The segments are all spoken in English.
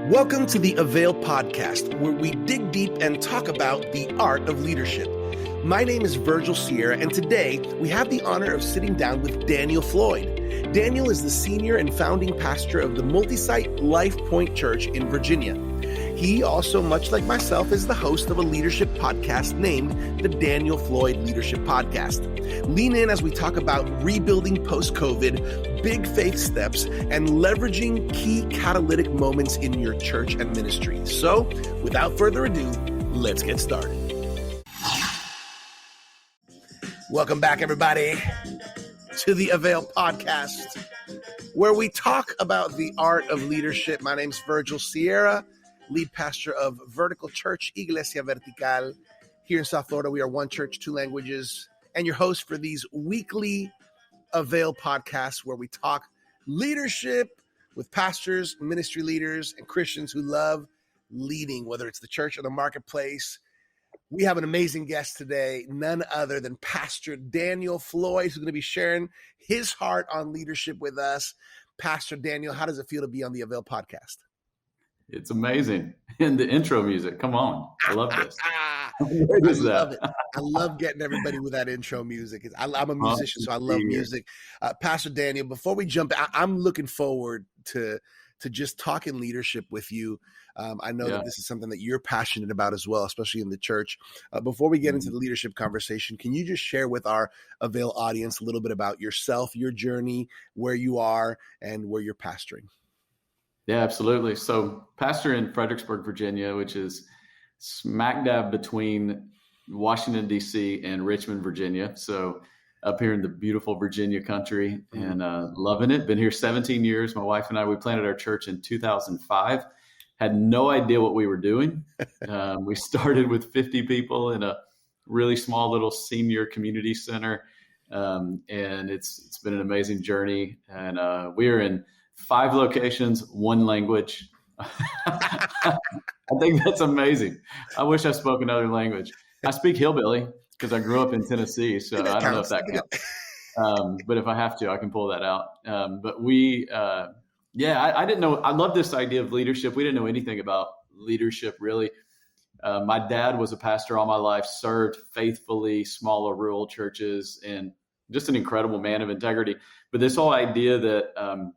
Welcome to the Avail Podcast, where we dig deep and talk about the art of leadership. My name is Virgil Sierra, and today we have the honor of sitting down with Daniel Floyd. Daniel is the senior and founding pastor of the multi-site Life Point Church in Virginia. He also, much like myself, is the host of a leadership podcast named the Daniel Floyd Leadership Podcast. Lean in as we talk about rebuilding post-COVID, big faith steps, and leveraging key catalytic moments in your church and ministry. So, without further ado, let's get started. Welcome back, everybody, to the Avail Podcast, where we talk about the art of leadership. My name's Virgil Sierra, lead pastor of Vertical Church, Iglesia Vertical. Here in South Florida, we are one church, two languages, and your host for these weekly Avail podcasts where we talk leadership with pastors, ministry leaders, and Christians who love leading, whether it's the church or the marketplace. We have an amazing guest today, none other than Pastor Daniel Floyd, who's going to be sharing his heart on leadership with us. Pastor Daniel, how does it feel to be on the Avail podcast? It's amazing. And the intro music, come on. I love this. I love it. I love getting everybody with that intro music. I'm a musician, so I love music. Pastor Daniel, before we jump, I'm looking forward to just talking leadership with you. I know that this is something that you're passionate about as well, especially in the church. Before we get into the leadership conversation, can you just share with our Avail audience a little bit about yourself, your journey, where you are, and where you're pastoring? Yeah, absolutely. So pastor in Fredericksburg, Virginia, which is smack dab between Washington, D.C. and Richmond, Virginia. So up here in the beautiful Virginia country and loving it. Been here 17 years. My wife and I, we planted our church in 2005. Had no idea what we were doing. We started with 50 people in a really small little senior community center. And it's been an amazing journey. And we are in 5 locations, 1 language. I think that's amazing. I wish I spoke another language. I speak hillbilly because I grew up in Tennessee, so I don't know if that counts. But if I have to, I can pull that out. But I didn't know. I love this idea of leadership. We didn't know anything about leadership, really. My dad was a pastor all my life, served faithfully, smaller rural churches, and just an incredible man of integrity. But this whole idea that,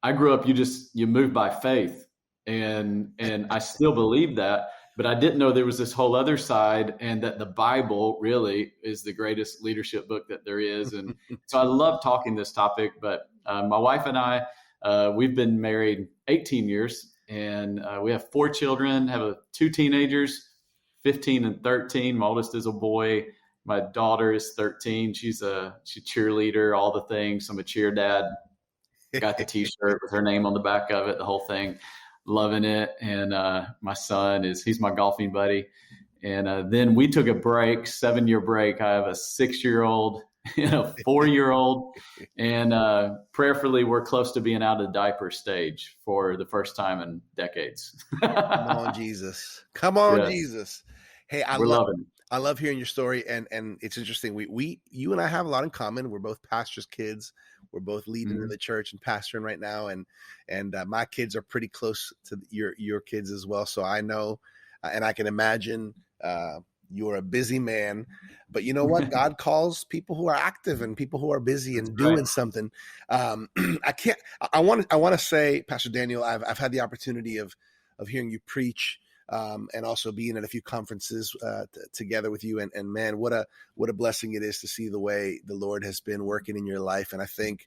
I grew up, you move by faith, and I still believe that, but I didn't know there was this whole other side, and that the Bible really is the greatest leadership book that there is. And so I love talking this topic, but my wife and I, we've been married 18 years, and we have 4 children, have 2 teenagers, 15 and 13. My oldest is a boy. My daughter is 13. She's a cheerleader, all the things. I'm a cheer dad. Got the t-shirt with her name on the back of it, the whole thing, loving it. And my son he's my golfing buddy. And then we took a break, 7-year break. I have a 6-year-old and a 4-year-old, and prayerfully we're close to being out of the diaper stage for the first time in decades. Come on, Jesus. Come on, yes. Jesus. Hey, I love hearing your story, and it's interesting. You and I have a lot in common. We're both pastors' kids. We're both leading in the church and pastoring right now, and my kids are pretty close to your kids as well. So I know, and I can imagine you're a busy man. But you know what? God calls people who are active and people who are busy and doing something. I want to say, Pastor Daniel, I've had the opportunity of hearing you preach. And also being at a few conferences together with you, and man, what a blessing it is to see the way the Lord has been working in your life. And I think,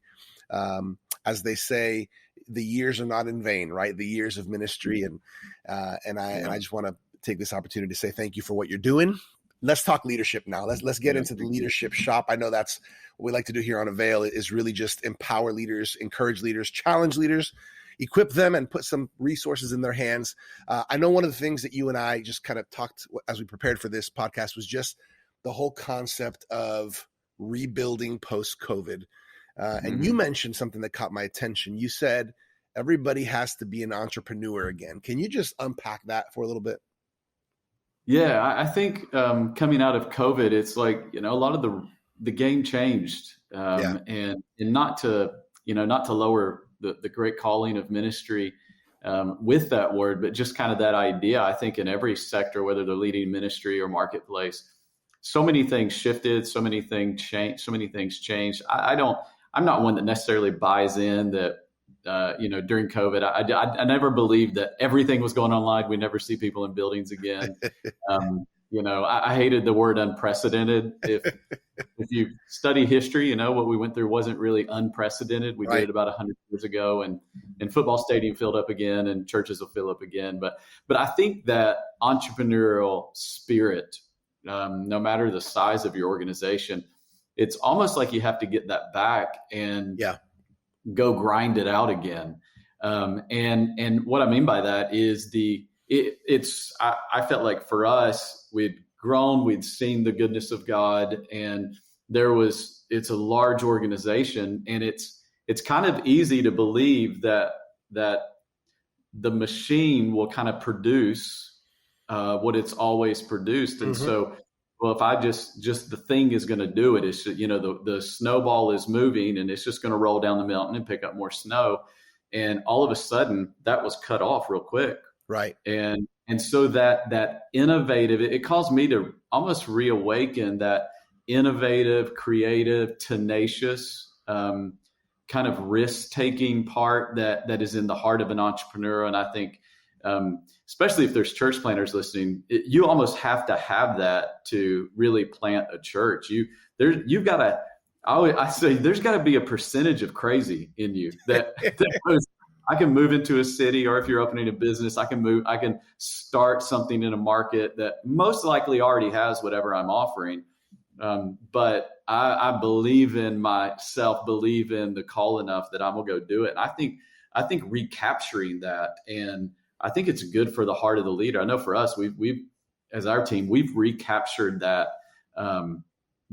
as they say, the years are not in vain, right? The years of ministry, and I just want to take this opportunity to say thank you for what you're doing. Let's talk leadership now. Let's get into the leadership shop. I know that's what we like to do here on Avail, is really just empower leaders, encourage leaders, challenge leaders, equip them, and put some resources in their hands. I know one of the things that you and I just kind of talked as we prepared for this podcast was just the whole concept of rebuilding post-COVID. And you mentioned something that caught my attention. You said everybody has to be an entrepreneur again. Can you just unpack that for a little bit? Yeah, I think coming out of COVID, it's like, a lot of the game changed, and not to lower the great calling of ministry, with that word, but just kind of that idea. I think in every sector, whether they're leading ministry or marketplace, so many things shifted, so many things changed. I'm not one that necessarily buys in that, during COVID, I never believed that everything was going online. We never see people in buildings again. I hated the word unprecedented. If you study history, what we went through wasn't really unprecedented. We did it about 100 years ago, and football stadium filled up again, and churches will fill up again. But I think that entrepreneurial spirit, no matter the size of your organization, it's almost like you have to get that back and go grind it out again. And what I mean by that is I felt like for us, we'd grown, we'd seen the goodness of God, and it's a large organization, and it's kind of easy to believe that the machine will kind of produce what it's always produced. And so, well, if I just the thing is going to do it, it's, the snowball is moving and it's just going to roll down the mountain and pick up more snow. And all of a sudden that was cut off real quick. Right. And so that innovative, it caused me to almost reawaken that innovative, creative, tenacious, kind of risk-taking part that is in the heart of an entrepreneur. And I think, especially if there's church planters listening, you almost have to have that to really plant a church. You've got to, I say there's got to be a percentage of crazy in you that I can move into a city, or if you're opening a business, I can start something in a market that most likely already has whatever I'm offering. But I believe in myself, believe in the call enough that I'm gonna go do it. And I think recapturing that, and I think it's good for the heart of the leader. I know for us, we've as our team, we've recaptured that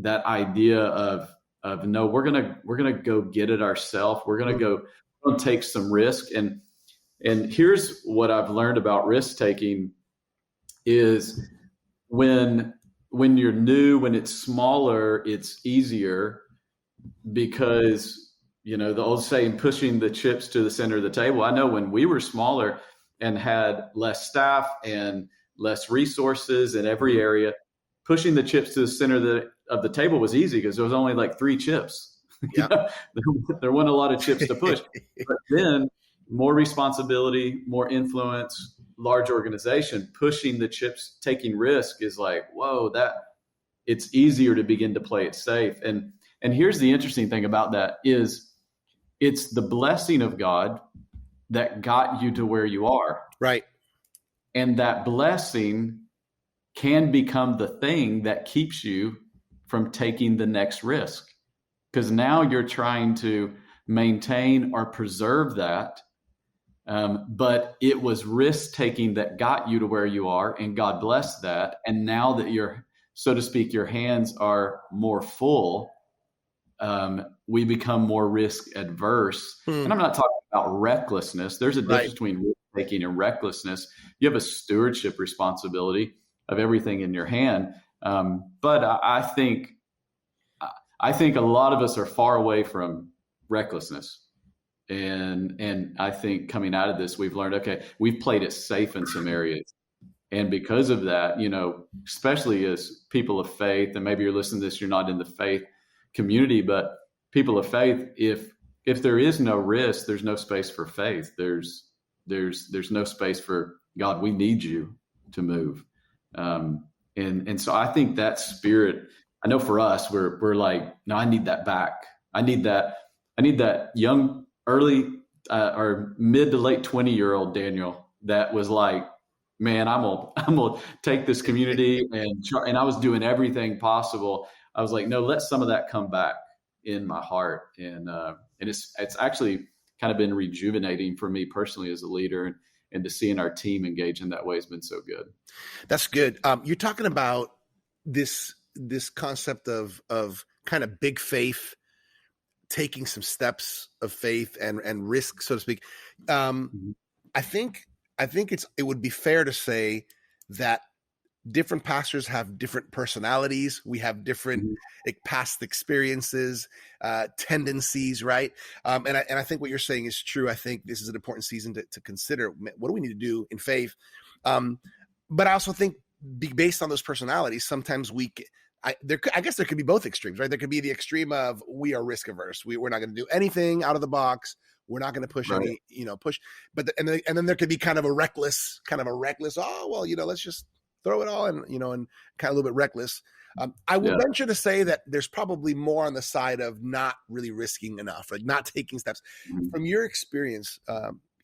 idea of no, we're gonna go get it ourselves. We're gonna take some risk. And here's what I've learned about risk taking is when you're new, when it's smaller, it's easier because, the old saying, pushing the chips to the center of the table. I know when we were smaller and had less staff and less resources in every area, pushing the chips to the center of the table was easy because there was only like 3 chips. Yeah. There weren't a lot of chips to push. But then more responsibility, more influence, large organization, pushing the chips, taking risk is like, whoa, it's easier to begin to play it safe. And here's the interesting thing about that is it's the blessing of God that got you to where you are. Right. And that blessing can become the thing that keeps you from taking the next risk. Because now you're trying to maintain or preserve that. But it was risk taking that got you to where you are, and God blessed that. And now that so to speak, your hands are more full, we become more risk adverse. And I'm not talking about recklessness. There's a difference between risk taking and recklessness. You have a stewardship responsibility of everything in your hand. But I think a lot of us are far away from recklessness. And I think coming out of this, we've learned, okay, we've played it safe in some areas. And because of that, especially as people of faith, and maybe you're listening to this, you're not in the faith community, but people of faith, if there is no risk, there's no space for faith. There's no space for God. We need you to move. And so I think that spirit, I know for us, we're like, no, I need that back. I need that young, early or mid to late 20-year-old Daniel that was like, man, I'm gonna take this community and I was doing everything possible. I was like, no, let some of that come back in my heart. And it's actually kind of been rejuvenating for me personally as a leader, and to seeing our team engage in that way has been so good. That's good. You're talking about this concept of kind of big faith, taking some steps of faith and risk, so to speak. I think it would be fair to say that different pastors have different personalities. We have different past experiences, tendencies, right? And I think what you're saying is true. I think this is an important season to consider. What do we need to do in faith? But I also think based on those personalities, sometimes I guess there could be both extremes, right? There could be the extreme of we are risk averse. We're not going to do anything out of the box. We're not going to push any, push. But and then there could be kind of a reckless. Oh well, let's just throw it all, and and kind of a little bit reckless. I would venture to say that there's probably more on the side of not really risking enough, like not taking steps. From your experience,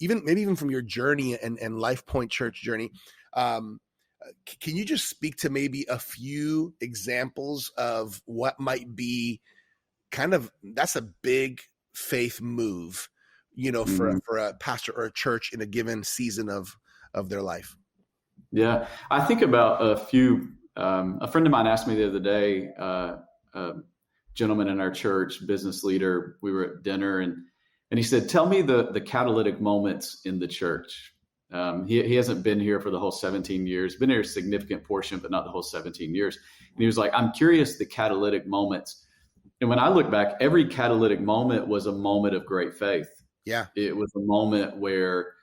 even from your journey and Life Point Church journey. Can you just speak to maybe a few examples of what might be that's a big faith move, for a pastor or a church in a given season of their life? Yeah, I think about a few. A friend of mine asked me the other day, a gentleman in our church, business leader, we were at dinner, and he said, tell me the catalytic moments in the church. He hasn't been here for the whole 17 years, been here a significant portion, but not the whole 17 years. And he was like, I'm curious the catalytic moments. And when I look back, every catalytic moment was a moment of great faith. Yeah. It was a moment where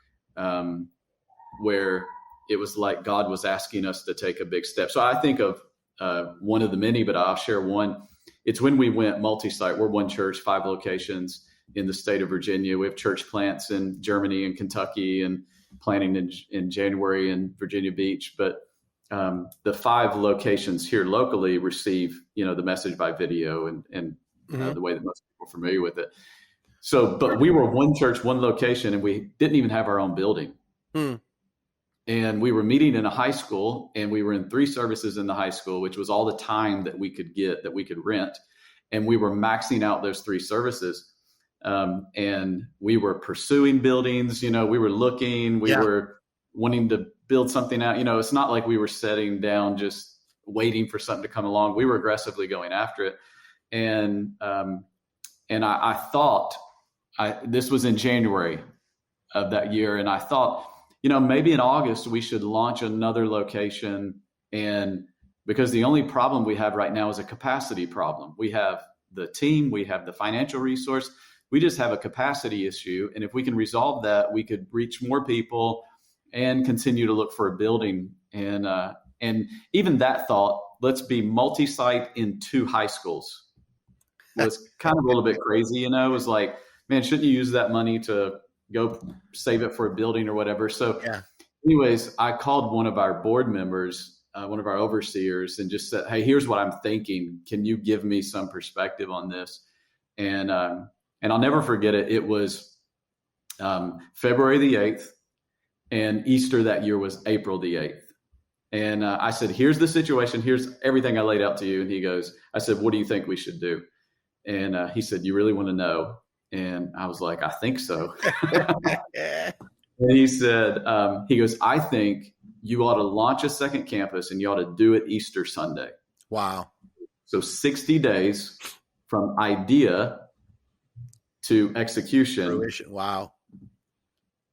it was like God was asking us to take a big step. So I think of one of the many, but I'll share one. It's when we went multi-site. We're one church, 5 locations in the state of Virginia. We have church plants in Germany and Kentucky, and planning in January in Virginia Beach. But the 5 locations here locally receive, the message by video and the way that most people are familiar with it. So, but we were one church, one location, and we didn't even have our own building. And we were meeting in a high school, and we were in 3 services in the high school, which was all the time that we could get, that we could rent. And we were maxing out those 3 services. And we were pursuing buildings, we were looking, we were wanting to build something out. It's not like we were sitting down, just waiting for something to come along. We were aggressively going after it. And I thought this was in January of that year. And I thought, maybe in August we should launch another location. And because the only problem we have right now is a capacity problem. We have the team, we have the financial resource. We just have a capacity issue. And if we can resolve that, we could reach more people and continue to look for a building. And even that thought, let's be multi-site in 2 high schools, was kind of a little bit crazy. It was like, man, shouldn't you use that money to go save it for a building or whatever? So anyways, I called one of our board members, one of our overseers, and just said, hey, here's what I'm thinking. Can you give me some perspective on this? And I'll never forget it. It was February the 8th, and Easter that year was April the 8th. And I said, here's the situation. Here's everything I laid out to you. And I said, what do you think we should do? And he said, you really want to know? And I was like, I think so. And he said, he goes, I think you ought to launch a second campus, and you ought to do it Easter Sunday. Wow. So 60 days from idea to execution. Fruition. Wow.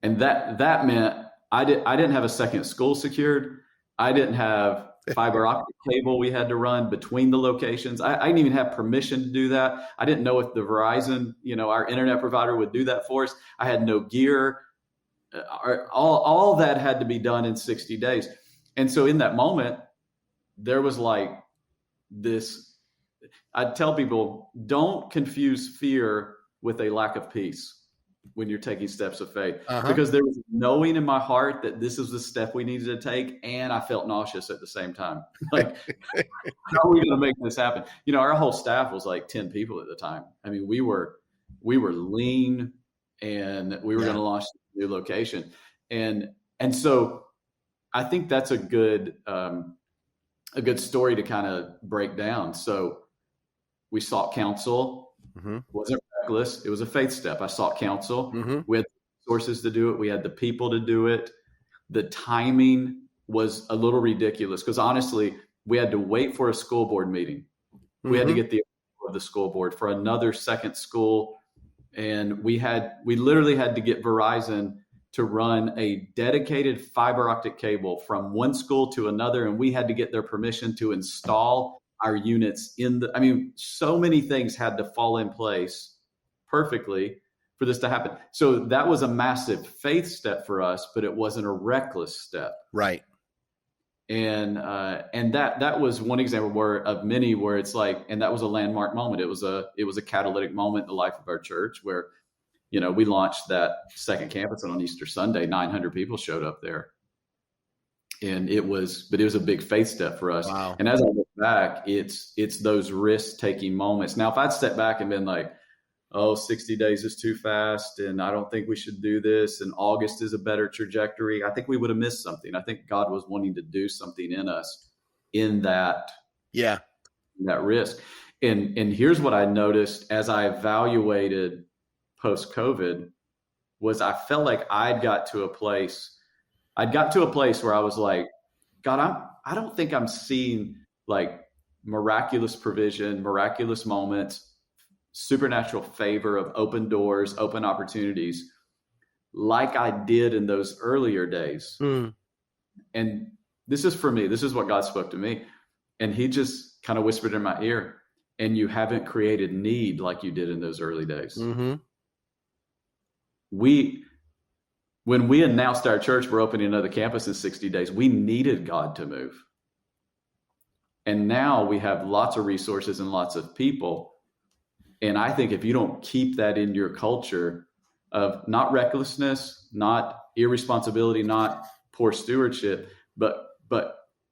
And that meant I didn't have a second school secured. I didn't have fiber optic cable we had to run between the locations. I didn't even have permission to do that. I didn't know if the Verizon, our internet provider, would do that for us. I had no gear. All that had to be done in 60 days. And so in that moment, there was like this, I'd tell people, don't confuse fear with a lack of peace when you're taking steps of faith, because there was knowing in my heart that this is the step we needed to take. And I felt nauseous at the same time. Like, how are we going to make this happen? Our whole staff was like 10 people at the time. I mean, we were lean, and we were going to launch a new location. And so I think that's a good story to kind of break down. So we sought counsel. Wasn't reckless. It was a faith step. I sought counsel. We had sources to do it. We had the people to do it. The timing was a little ridiculous because honestly, we had to wait for a school board meeting. We had to get the approval of the school board for another second school. And we literally had to get Verizon to run a dedicated fiber optic cable from one school to another. And we had to get their permission to install our units so many things had to fall in place perfectly for this to happen. So that was a massive faith step for us, but it wasn't a reckless step. Right. And that was one example of many where it's like, and that was a landmark moment. It was a catalytic moment in the life of our church where, we launched that second campus, and on Easter Sunday, 900 people showed up there. And it was a big faith step for us. Wow. And as I look back, it's those risk-taking moments. Now, if I'd stepped back and been like, 60 days is too fast, and I don't think we should do this, and August is a better trajectory, I think we would have missed something. I think God was wanting to do something in us in that risk. And here's what I noticed as I evaluated post-COVID was I felt like I got to a place where I was like, God, I don't think I'm seeing like miraculous provision, miraculous moments, supernatural favor of open doors, open opportunities like I did in those earlier days. And this is for me. This is what God spoke to me. And he just kind of whispered in my ear, and you haven't created need like you did in those early days. Mm-hmm. When we announced our church, we're opening another campus in 60 days, we needed God to move. And now we have lots of resources and lots of people. And I think if you don't keep that in your culture of not recklessness, not irresponsibility, not poor stewardship, but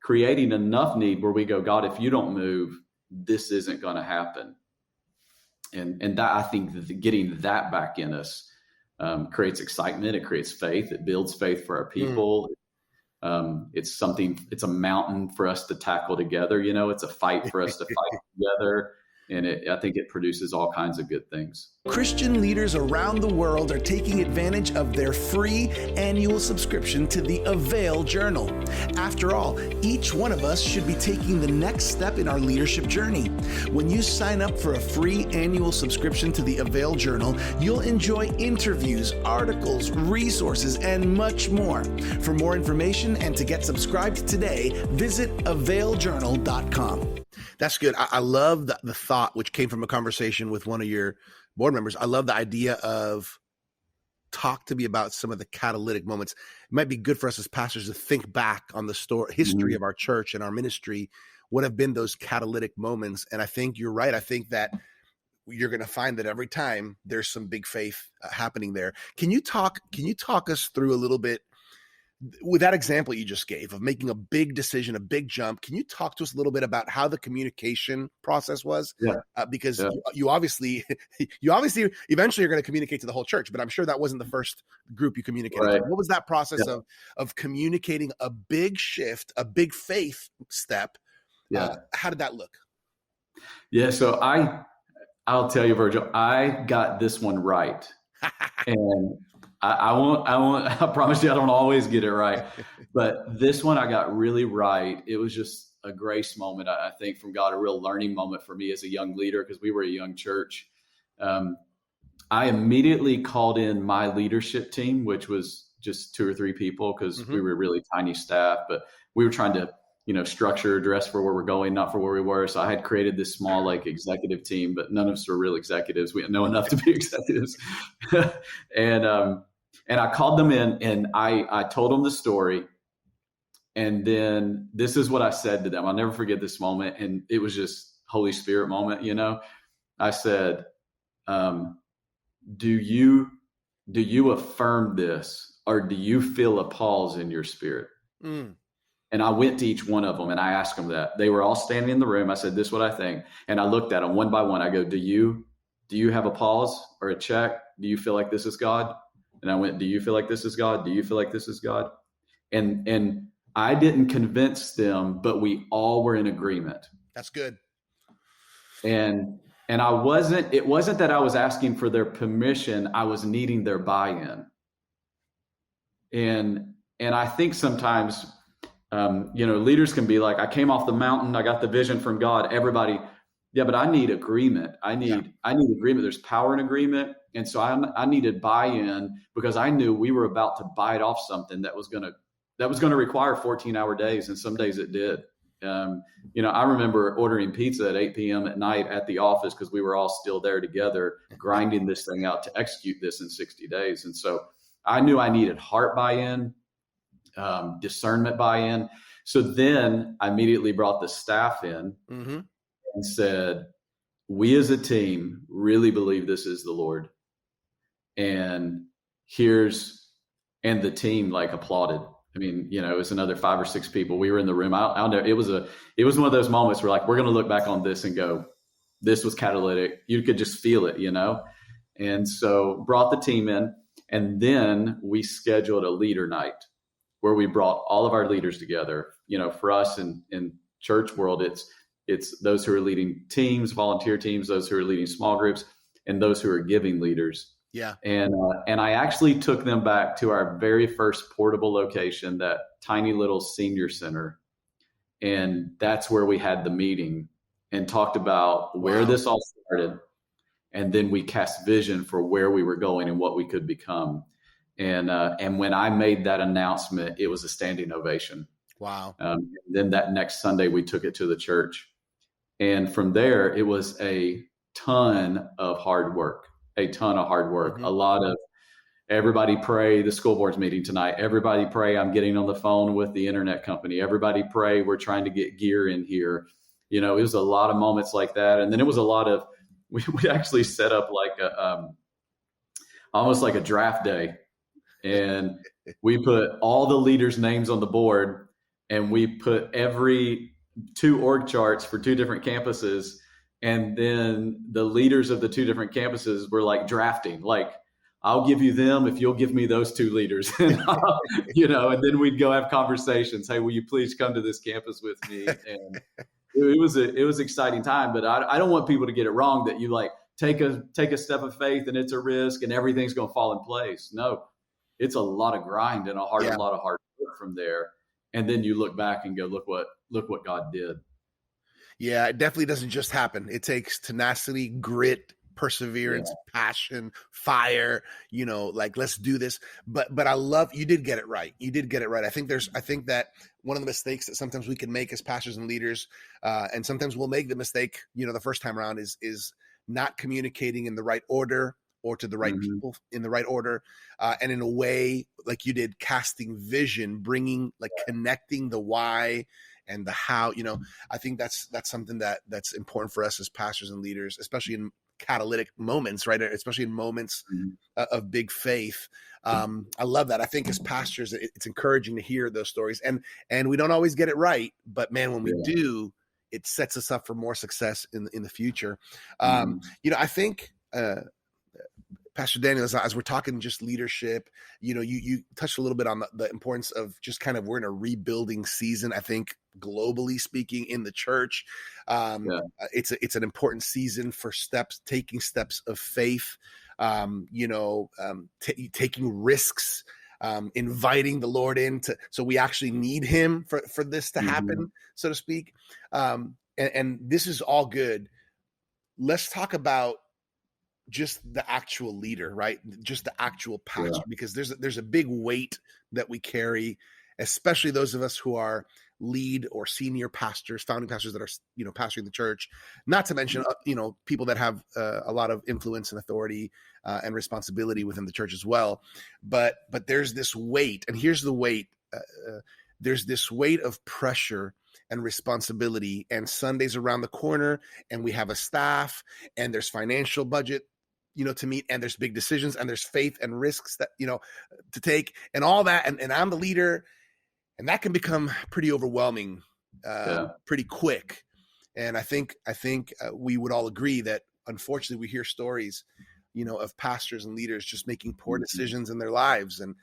creating enough need where we go, God, if you don't move, this isn't going to happen. And that, I think that getting that back in us creates excitement. It creates faith. It builds faith for our people. It's a mountain for us to tackle together. It's a fight for us to fight together. And I think it produces all kinds of good things. Christian leaders around the world are taking advantage of their free annual subscription to the Avail Journal. After all, each one of us should be taking the next step in our leadership journey. When you sign up for a free annual subscription to the Avail Journal, you'll enjoy interviews, articles, resources, and much more. For more information and to get subscribed today, visit availjournal.com. That's good. I love the thought, which came from a conversation with one of your board members. I love the idea of talk to me about some of the catalytic moments. It might be good for us as pastors to think back on the history of our church and our ministry. What have been those catalytic moments? And I think you're right. I think that you're going to find that every time there's some big faith happening there. Can you talk us through a little bit with that example you just gave of making a big decision, a big jump? Can you talk to us a little bit about how the communication process was? Because you obviously eventually you're going to communicate to the whole church, but I'm sure that wasn't the first group you communicated to. What was that process of communicating a big shift, a big faith step? How did that look? So I'll tell you, Virgil, I got this one right. And I promise you, I don't always get it right, but this one I got really right. It was just a grace moment, I think, from God, a real learning moment for me as a young leader, because we were a young church. I immediately called in my leadership team, which was just 2 or 3 people, because we were a really tiny staff, but we were trying to, structure, dress for where we're going, not for where we were. So I had created this small, executive team, but none of us were real executives. We didn't know enough to be executives. And I called them in, and I told them the story. And then this is what I said to them. I'll never forget this moment. And it was just Holy Spirit moment, I said, do you affirm this, or do you feel a pause in your spirit? And I went to each one of them and I asked them that. They were all standing in the room. I said, this is what I think. And I looked at them one by one. I go, do you have a pause or a check? Do you feel like this is God? And I went, do you feel like this is God? Do you feel like this is God? And I didn't convince them, but we all were in agreement. That's good. And it wasn't that I was asking for their permission. I was needing their buy-in. And I think sometimes, leaders can be like, I came off the mountain, I got the vision from God. Everybody, yeah, but I need agreement. I need agreement. There's power in agreement. And so I needed buy-in, because I knew we were about to bite off something that was going to require 14-hour days. And some days it did. I remember ordering pizza at 8 p.m. at night at the office, because we were all still there together, grinding this thing out to execute this in 60 days. And so I knew I needed heart buy-in, discernment buy-in. So then I immediately brought the staff in and said, we as a team really believe this is the Lord. And the team like applauded. I mean, it was another 5 or 6 people. We were in the room. I'll know it was one of those moments where like, we're going to look back on this and go, this was catalytic. You could just feel it, And so brought the team in, and then we scheduled a leader night where we brought all of our leaders together. For us in church world, it's those who are leading teams, volunteer teams, those who are leading small groups, and those who are giving leaders. Yeah. And I actually took them back to our very first portable location, that tiny little senior center. And that's where we had the meeting and talked about where this all started. And then we cast vision for where we were going and what we could become. And when I made that announcement, it was a standing ovation. Wow. Then that next Sunday, we took it to the church. And from there, it was a ton of hard work. A lot of everybody pray, the school board's meeting tonight. Everybody pray, I'm getting on the phone with the internet company. Everybody pray, we're trying to get gear in here. It was a lot of moments like that. And then it was a lot of, we actually set up like almost like a draft day. And we put all the leaders' names on the board, and we put every 2 org charts for 2 different campuses. And then the leaders of the 2 different campuses were like drafting, like, I'll give you them if you'll give me those 2 leaders. And then we'd go have conversations. Hey, will you please come to this campus with me? And it was an exciting time, but I don't want people to get it wrong that you like take a step of faith and it's a risk and everything's going to fall in place. No, it's a lot of grind and a lot of hard work from there. And then you look back and go, look what God did. Yeah, it definitely doesn't just happen. It takes tenacity, grit, perseverance, passion, fire, like, let's do this. But I love, you did get it right. I think that one of the mistakes that sometimes we can make as pastors and leaders, and sometimes we'll make the mistake, the first time around is not communicating in the right order or to the right people in the right order. And in a way, like you did, casting vision, bringing, like, connecting the why and the how. I think that's something that's important for us as pastors and leaders, especially in catalytic moments, right? Especially in moments of big faith. I love that. I think as pastors, it's encouraging to hear those stories, and we don't always get it right, but man, when we do, it sets us up for more success in the future. I think, Pastor Daniel, as we're talking just leadership, you touched a little bit on the importance of just kind of, we're in a rebuilding season, I think, globally speaking, in the church. It's an important season for taking steps of faith, taking risks, inviting the Lord in so we actually need him for this to happen, so to speak. And this is all good. Let's talk about just the actual leader, right? Just the actual pastor, because there's a big weight that we carry, especially those of us who are lead or senior pastors, founding pastors that are, pastoring the church, not to mention, people that have a lot of influence and authority and responsibility within the church as well. But there's this weight, and here's the weight. There's this weight of pressure and responsibility, and Sunday's around the corner, and we have a staff, and there's financial budget, to meet, and there's big decisions, and there's faith and risks that, to take, and all that. And I'm the leader, and that can become pretty overwhelming, pretty quick. And I think we would all agree that, unfortunately, we hear stories, of pastors and leaders just making poor decisions in their lives. And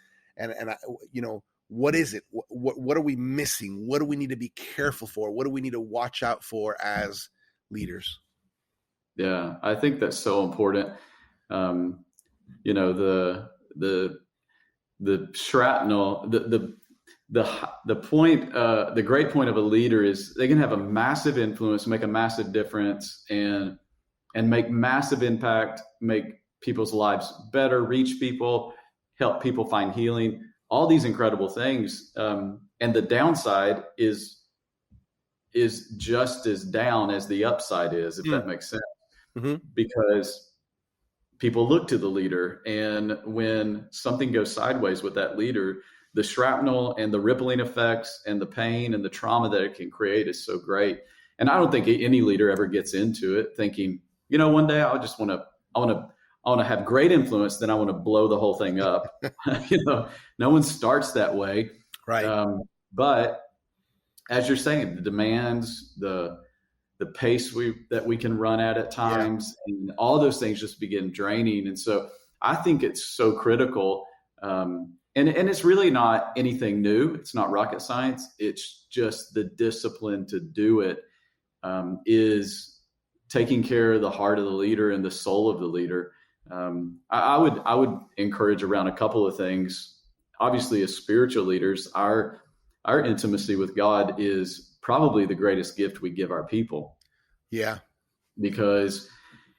what is it? What are we missing? What do we need to be careful for? What do we need to watch out for as leaders? Yeah, I think that's so important. The shrapnel, the great point of a leader is they can have a massive influence, make a massive difference, and make massive impact, make people's lives better, reach people, help people find healing, all these incredible things. And the downside is just as down as the upside is, if that makes sense. Mm-hmm. Because people look to the leader, and when something goes sideways with that leader, the shrapnel and the rippling effects and the pain and the trauma that it can create is so great. And I don't think any leader ever gets into it thinking, one day I want to have great influence, then I want to blow the whole thing up. No one starts that way. Right. But as you're saying, the demands, the pace that we can run at times, and all those things just begin draining. And so I think it's so critical. And it's really not anything new. It's not rocket science. It's just the discipline to do it, is taking care of the heart of the leader and the soul of the leader. I would encourage around a couple of things. Obviously, as spiritual leaders, our intimacy with God is probably the greatest gift we give our people. Yeah. Because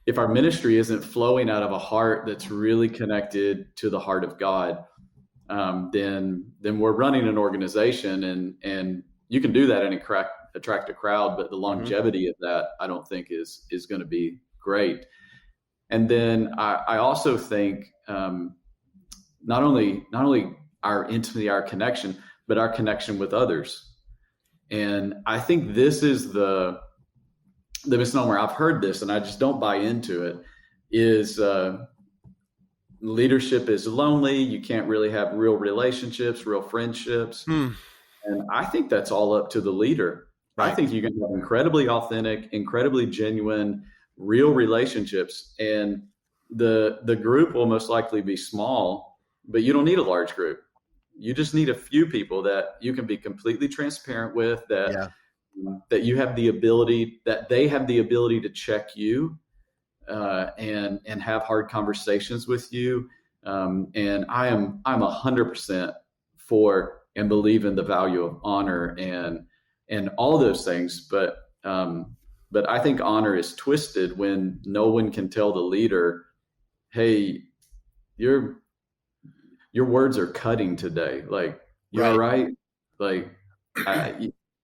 if our ministry isn't flowing out of a heart that's really connected to the heart of God, then we're running an organization, and you can do that and attract a crowd, but the longevity of that, I don't think is going to be great. And then I also think not only our intimacy, our connection, but our connection with others. And I think this is the misnomer. I've heard this and I just don't buy into it, is leadership is lonely. You can't really have real relationships, real friendships. And I think that's all up to the leader. Right. I think you can have incredibly authentic, incredibly genuine, real relationships, and the group will most likely be small, but you don't need a large group. You just need a few people that you can be completely transparent with, that you have the ability, that they have the ability to check you, and have hard conversations with you. And I'm 100% for and believe in the value of honor and all those things. But I think honor is twisted when no one can tell the leader, hey, your words are cutting today. Like, you're all right. Like,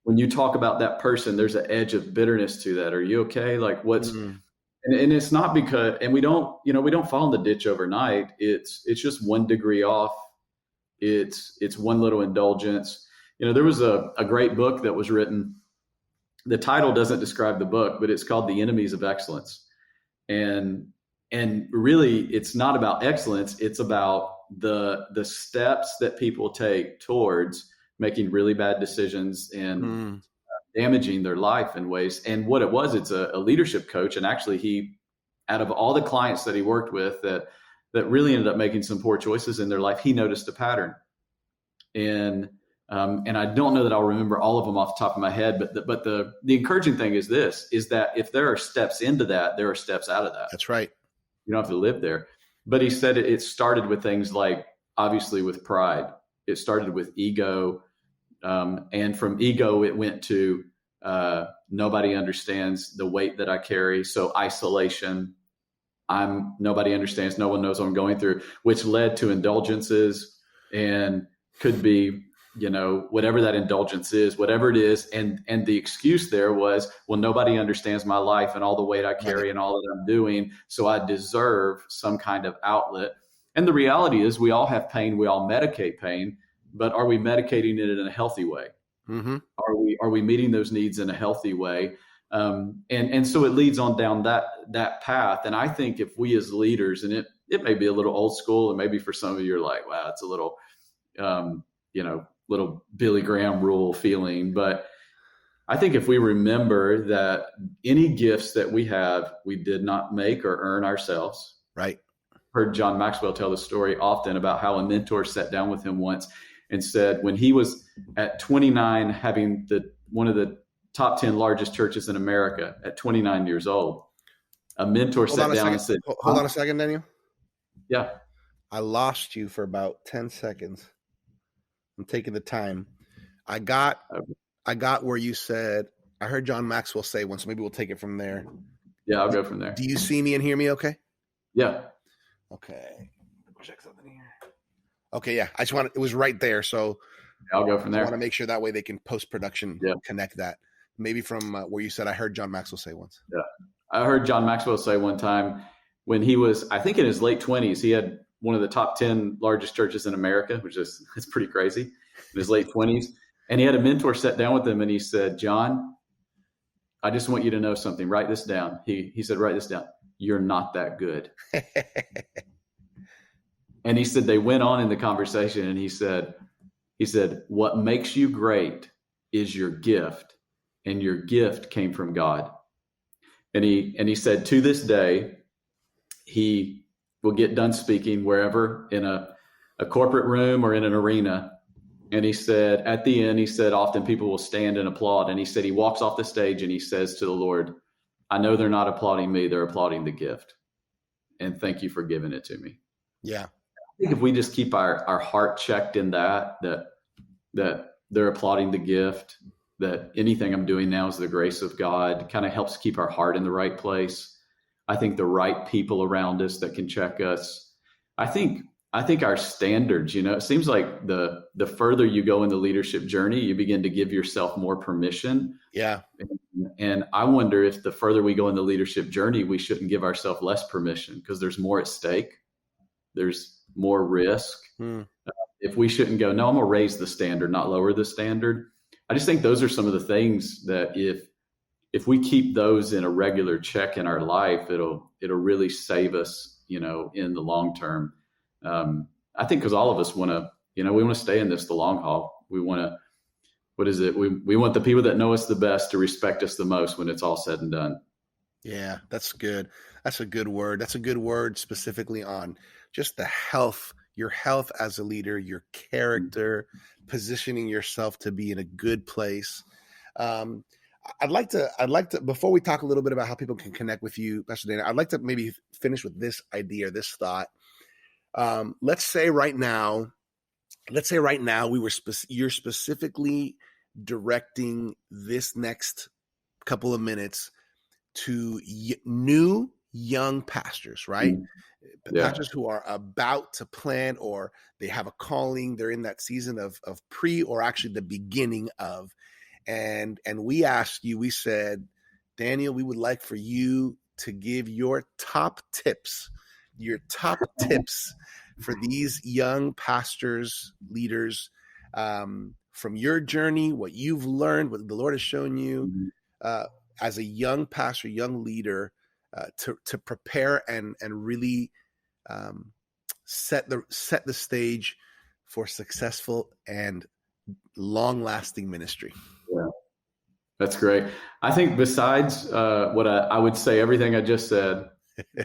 when you talk about that person, there's an edge of bitterness to that. Are you okay? Like, what's, and it's not because, and we don't fall in the ditch overnight. It's just 1 degree off. It's one little indulgence. There was a great book that was written. The title doesn't describe the book, but it's called The Enemies of Excellence. And really, it's not about excellence. It's about the steps that people take towards making really bad decisions and damaging their life in ways. And what it was, it's a leadership coach. And actually, he, out of all the clients that he worked with that really ended up making some poor choices in their life, he noticed a pattern. And I don't know that I'll remember all of them off the top of my head, but the encouraging thing is that if there are steps into that, there are steps out of that. That's right. You don't have to live there. But he said it started with things like, obviously, with pride. It started with ego. And from ego, it went to nobody understands the weight that I carry. So isolation. Nobody understands. No one knows what I'm going through, which led to indulgences, and could be, whatever that indulgence is, whatever it is. And the excuse there was, well, nobody understands my life and all the weight I carry and all that I'm doing, so I deserve some kind of outlet. And the reality is, we all have pain. We all medicate pain, but are we medicating it in a healthy way? Mm-hmm. Are we meeting those needs in a healthy way? And so it leads on down that path. And I think if we as leaders, and it may be a little old school, and maybe for some of you you're like, wow, it's a little, little Billy Graham rule feeling. But I think if we remember that any gifts that we have, we did not make or earn ourselves. Right. Heard John Maxwell tell the story often about how a mentor sat down with him once and said, when he was at 29, having one of the top 10 largest churches in America at 29 years old, a mentor sat down and said, hold on a second, Daniel. Yeah. I lost you for about 10 seconds. I'm taking the time. I got where you said, I heard John Maxwell say once, so maybe we'll take it from there. Yeah, I'll go from there. Do you see me and hear me okay? Yeah. Okay. Check something here. Okay, yeah. It was right there. So I'll go from there. I want to make sure that way they can post-production connect that. Maybe from where you said, I heard John Maxwell say once. Yeah. I heard John Maxwell say one time when he was, I think in his late 20s, he had one of the top 10 largest churches in America, which is, it's pretty crazy, in his late 20s. And he had a mentor sit down with him and he said, John, I just want you to know something. Write this down. He said, write this down. You're not that good. And he said, they went on in the conversation and he said, what makes you great is your gift, and your gift came from God. And he said, to this day, he will get done speaking wherever, in a corporate room or in an arena. And he said, at the end, he said, often people will stand and applaud. And he said, he walks off the stage and he says to the Lord, I know they're not applauding me, they're applauding the gift. And thank you for giving it to me. Yeah. I think if we just keep our heart checked in that they're applauding the gift, that anything I'm doing now is the grace of God, kind of helps keep our heart in the right place. I think the right people around us that can check us. I think our standards, it seems like the further you go in the leadership journey, you begin to give yourself more permission. Yeah. And I wonder if the further we go in the leadership journey, we shouldn't give ourselves less permission because there's more at stake. There's more risk. If we shouldn't go, no, I'm going to raise the standard, not lower the standard. I just think those are some of the things that if we keep those in a regular check in our life, it'll really save us, in the long term. I think because all of us want to, we want to stay in this the long haul. We want to, we want the people that know us the best to respect us the most when it's all said and done. Yeah, that's good. That's a good word. That's a good word specifically on just the health, your health as a leader, your character, positioning yourself to be in a good place. I'd like to, before we talk a little bit about how people can connect with you, Pastor Dana, I'd like to maybe finish with this idea, this thought. Let's say right now you're specifically directing this next couple of minutes to new young pastors, right? Yeah. Pastors who are about to plant, or they have a calling, they're in that season of pre, or actually the beginning of, and we asked you, we said, Daniel, we would like for you to give your top tips for these young pastors, leaders, from your journey, what you've learned, what the Lord has shown you, as a young pastor, young leader, to prepare and really set the stage for successful and long-lasting ministry. Yeah, that's great. I think besides what I would say, everything I just said,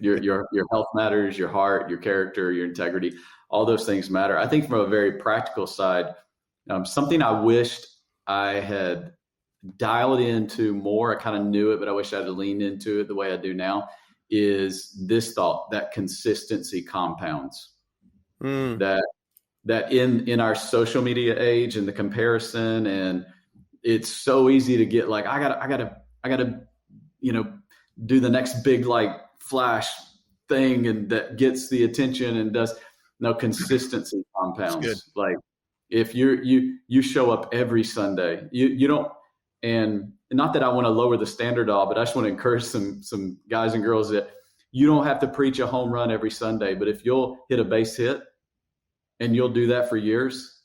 your health matters, your heart, your character, your integrity, all those things matter. I think from a very practical side, something I wished I had dialed into more, I kind of knew it, but I wish I had leaned into it the way I do now, is this thought that consistency compounds. That in our social media age and the comparison, and it's so easy to get like, I gotta, do the next big flash thing and that gets the attention and does. No, consistency compounds. Like if you show up every Sunday, you don't, and not that I want to lower the standard at all, but I just want to encourage some guys and girls that you don't have to preach a home run every Sunday, but if you'll hit a base hit and you'll do that for years,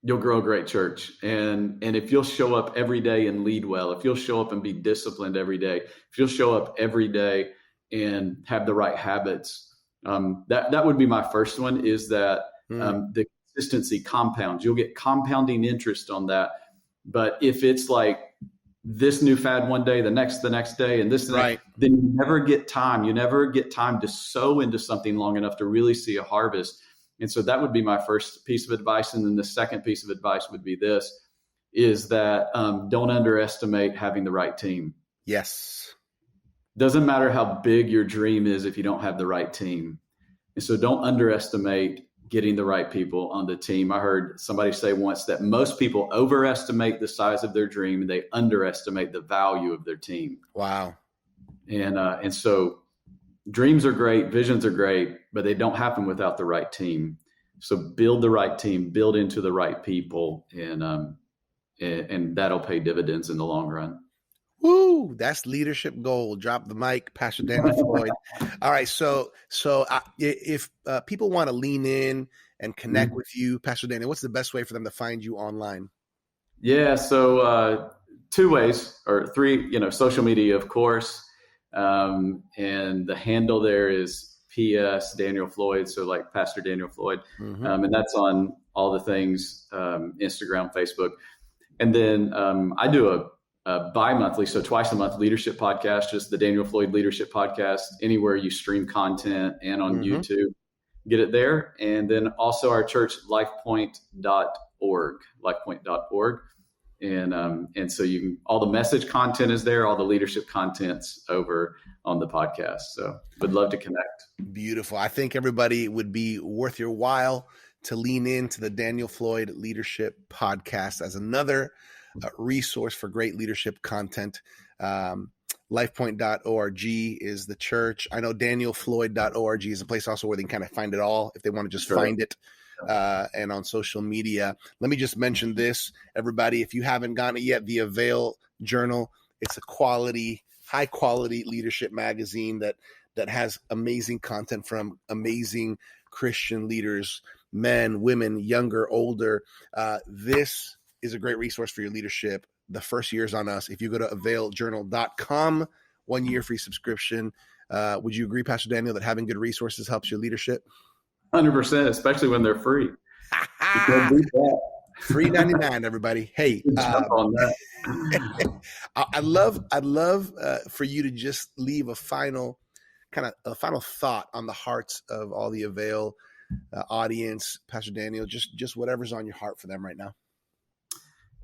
you'll grow a great church. And if you'll show up every day and lead well, if you'll show up and be disciplined every day, if you'll show up every day and have the right habits, that would be my first one, is that the consistency compounds. You'll get compounding interest on that. But if it's like this new fad one day, the next day, and this, right, then you never get time. You never get time to sow into something long enough to really see a harvest. And so that would be my first piece of advice. And then the second piece of advice would be this, is that don't underestimate having the right team. Yes. Doesn't matter how big your dream is if you don't have the right team. And so don't underestimate getting the right people on the team. I heard somebody say once that most people overestimate the size of their dream and they underestimate the value of their team. Wow. And so dreams are great, visions are great, but they don't happen without the right team. So build the right team, build into the right people, and that'll pay dividends in the long run. Woo! That's leadership gold. Drop the mic, Pastor Daniel Floyd. All right. So if people want to lean in and connect with you, Pastor Daniel, what's the best way for them to find you online? Yeah. So 2 ways or 3, social media, of course. And the handle there is PS Daniel Floyd. So like Pastor Daniel Floyd. And that's on all the things, Instagram, Facebook. And then I do a bi-monthly, so twice a month leadership podcast, just the Daniel Floyd Leadership Podcast, anywhere you stream content and on YouTube, get it there. And then also our church, lifepoint.org. And so you can, all the message content is there, all the leadership content's over on the podcast. So would love to connect. Beautiful. I think everybody would be worth your while to lean into the Daniel Floyd Leadership Podcast as another resource for great leadership content. Lifepoint.org is the church. I know danielfloyd.org is a place also where they can kind of find it all if they want to just find it. And on social media. Let me just mention this, everybody, if you haven't gotten it yet, the Avail Journal. It's a high quality leadership magazine that has amazing content from amazing Christian leaders, men, women, younger, older. This is a great resource for your leadership. The first year's on us. If you go to availjournal.com, 1 year free subscription. Would you agree, Pastor Daniel, that having good resources helps your leadership? 100%, especially when they're free. Free 99, everybody. Hey, I'd love for you to just leave a final thought on the hearts of all the Avail audience, Pastor Daniel. Just whatever's on your heart for them right now.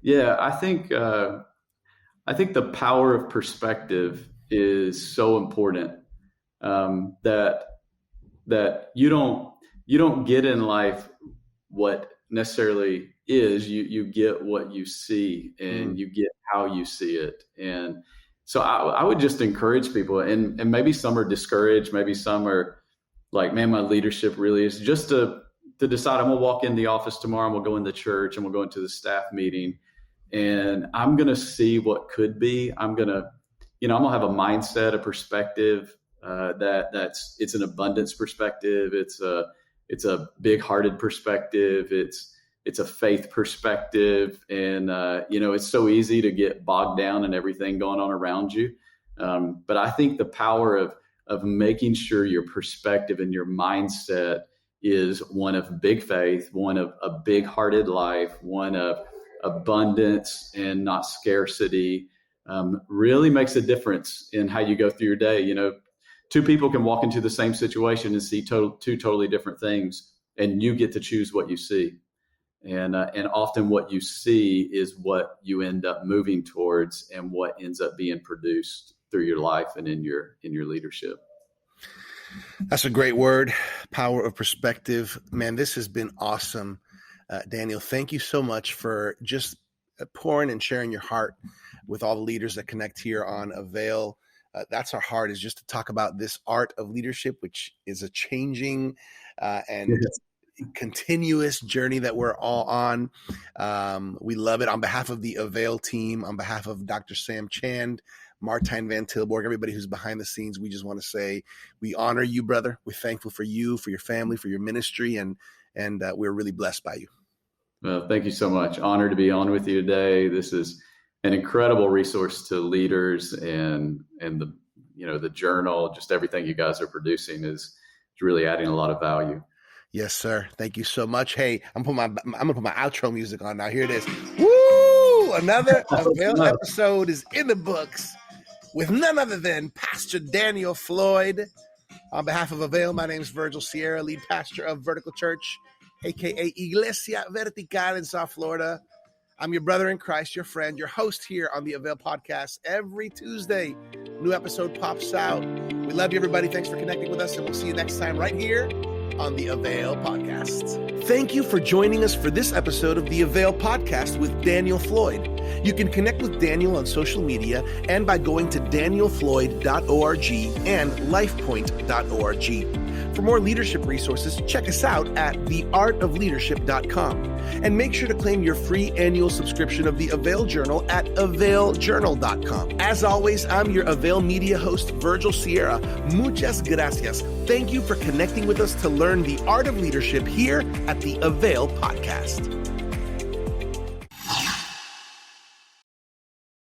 Yeah, I think the power of perspective is so important. That you don't get in life what necessarily is. You get what you see, and you get how you see it. And so I would just encourage people, and maybe some are discouraged, maybe some are like, man, my leadership really is just to decide I'm gonna walk in the office tomorrow, and we'll go into church, and we'll go into the staff meeting, and I'm gonna see what could be. I'm gonna have a mindset, a perspective it's an abundance perspective. It's a big-hearted perspective. It's a faith perspective. And, it's so easy to get bogged down in everything going on around you. But I think the power of making sure your perspective and your mindset is one of big faith, one of a big-hearted life, one of abundance and not scarcity, really makes a difference in how you go through your day. 2 people can walk into the same situation and see 2 totally different things, and you get to choose what you see. And often what you see is what you end up moving towards, and what ends up being produced through your life and in your leadership. That's a great word, power of perspective. Man, this has been awesome. Daniel, thank you so much for just pouring and sharing your heart with all the leaders that connect here on Avail. That's our heart, is just to talk about this art of leadership, which is a changing and continuous journey that we're all on. We love it. On behalf of the Avail team, on behalf of Dr. Sam Chand, Martijn Van Tilborg, everybody who's behind the scenes, we just want to say we honor you, brother. We're thankful for you, for your family, for your ministry, and we're really blessed by you. Well, thank you so much. Honored to be on with you today. This is an incredible resource to leaders, and the journal, just everything you guys are producing is really adding a lot of value. Yes, sir. Thank you so much. Hey, I'm gonna put my outro music on now. Here it is. Woo! Another Avail episode is in the books with none other than Pastor Daniel Floyd. On behalf of Avail, my name is Virgil Sierra, lead pastor of Vertical Church, aka Iglesia Vertical in South Florida. I'm your brother in Christ, your friend, your host here on the Avail podcast. Every Tuesday, new episode pops out. We love you, everybody. Thanks for connecting with us, and we'll see you next time right here on the Avail Podcast. Thank you for joining us for this episode of the Avail Podcast with Daniel Floyd. You can connect with Daniel on social media and by going to danielfloyd.org and lifepoint.org. For more leadership resources, check us out at theartofleadership.com. And make sure to claim your free annual subscription of the Avail Journal at availjournal.com. As always, I'm your Avail Media host, Virgil Sierra. Muchas gracias. Thank you for connecting with us to learn the art of leadership here at the Avail Podcast.